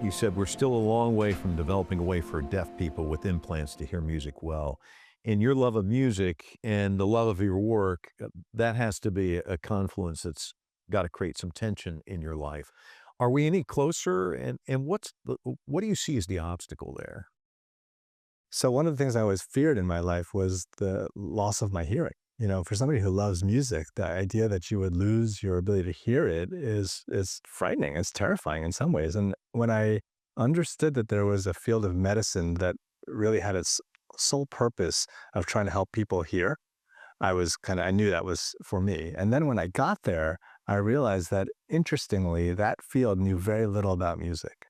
You said we're still a long way from developing a way for deaf people with implants to hear music well. In your love of music and the love of your work, that has to be a confluence that's got to create some tension in your life. Are we any closer? And what do you see as the obstacle there? So one of the things I always feared in my life was the loss of my hearing. For somebody who loves music, the idea that you would lose your ability to hear it is frightening. It's terrifying in some ways. And when I understood that there was a field of medicine that really had its sole purpose of trying to help people hear, I knew that was for me. And then when I got there, I realized that interestingly, that field knew very little about music.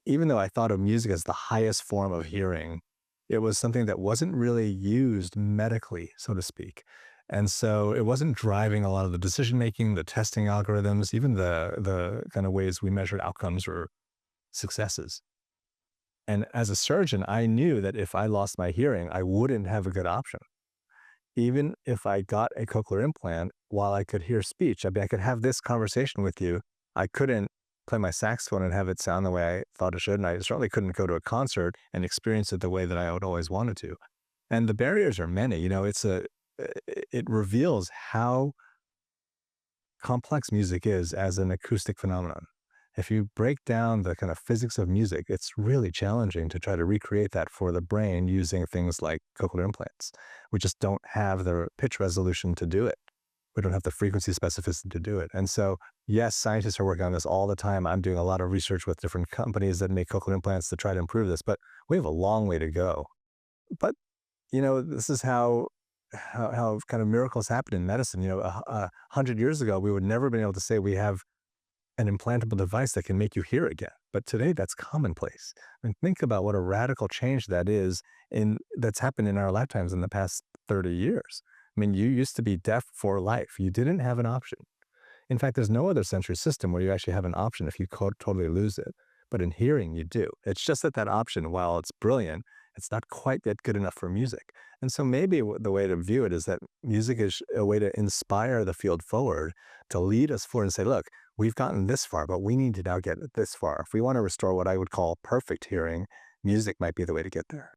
Even though I thought of music as the highest form of hearing, it was something that wasn't really used medically, so to speak. And so it wasn't driving a lot of the decision making, the testing algorithms, even the kind of ways we measured outcomes or successes. And as a surgeon, I knew that if I lost my hearing, I wouldn't have a good option. Even if I got a cochlear implant, while I could hear speech, I could have this conversation with you. I couldn't play my saxophone and have it sound the way I thought it should. And I certainly couldn't go to a concert and experience it the way that I would always wanted to. And the barriers are many. It reveals how complex music is as an acoustic phenomenon. If you break down the kind of physics of music, it's really challenging to try to recreate that for the brain using things like cochlear implants. We just don't have the pitch resolution to do it. We don't have the frequency specificity to do it. And so, yes, scientists are working on this all the time. I'm doing a lot of research with different companies that make cochlear implants to try to improve this, but we have a long way to go. But, this is how kind of miracles happen in medicine. 100 years ago, we would never have been able to say we have an implantable device that can make you hear again. But today that's commonplace. I mean, think about what a radical change that is that's happened in our lifetimes in the past 30 years. I mean, you used to be deaf for life. You didn't have an option. In fact, there's no other sensory system where you actually have an option if you totally lose it. But in hearing, you do. It's just that option, while it's brilliant, it's not quite yet good enough for music. And so maybe the way to view it is that music is a way to inspire the field forward, to lead us forward and say, look, we've gotten this far, but we need to now get this far. If we want to restore what I would call perfect hearing, music might be the way to get there.